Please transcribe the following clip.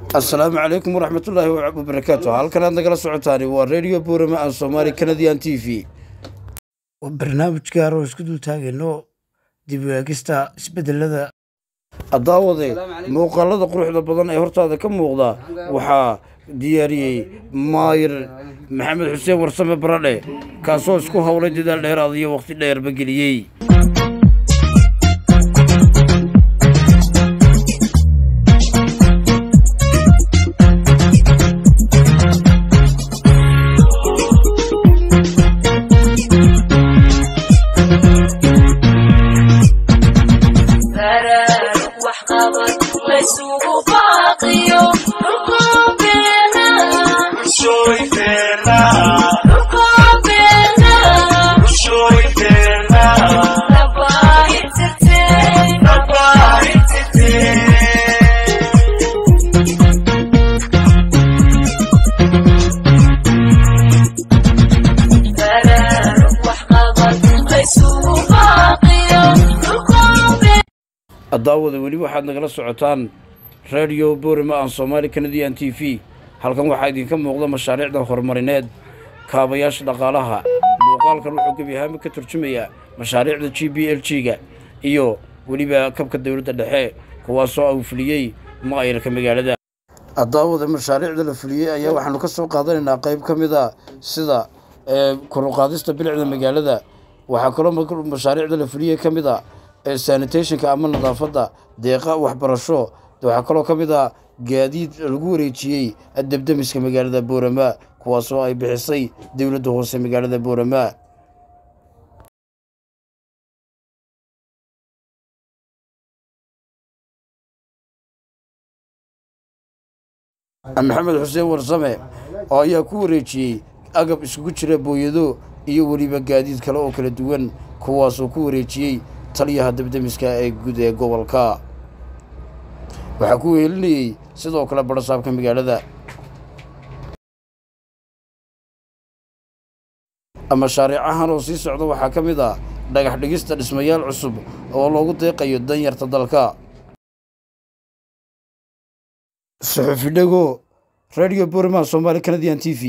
السلام عليكم ورحمة الله وبركاته. هل كان نقل سعوداني وراديو بورما الصومالي كنديان تي في وبرنامج كارو اسكدو تاغينو ديبواغيستا اسبدل لدا الداودي موقالada quruxda badan ee hortaada ka muuqda waxa diyaariyay maayir maxamed xuseen warsame baradhe kaasoo isku hawlay dadaal dheeraad iyo waqti dheer ba geliyay الداود ولي واحد نقل سعودان راديو بورما الصومالي كنديان تي في halkan waxa idin ka muuqda mashaariicda horumarineed kaabayaasha dhaqaalaha muuqaalkan wuxuu gabiyaha ka turjumaya mashaariicda GBLG-ga iyo waliba kabka dawladda dhexe kuwaas oo fuliyay maayirka magaalada adawada mashaariicda la fuliyay ayaa waxaanu ka soo qaadanaynaa qayb kamid ah sida kor u qaadista bilicda magaalada waxa kale oo mashaariicda la fuliyay kamid ah sanitation-ka ama nadaafadda deeqa waxbarasho waxa kale oo kamid ah gaadiid lagu wareejiyay dabdamiska magaalada Boorama kuwaas oo ay bixisay dawladda hoose magaalada Boorama maxamed xuseen warsame oo ayaa ku wareejiyay agab isugu jira booyado iyo waliba gaadiid kale oo kala duwan kuwaas oo ku wareejiyay taliyaha dabdamiska ee guud ee gobolka waxa ku weelinayay sidoo kale barasaabka magaalada ama shaariicahan oo sii socda waxa kamid ah dhagax dhigista dhismayaal cusub oo loogu deeqayo danyarta dalka suxufi dhago radio Boorama Soomaali Canadian TV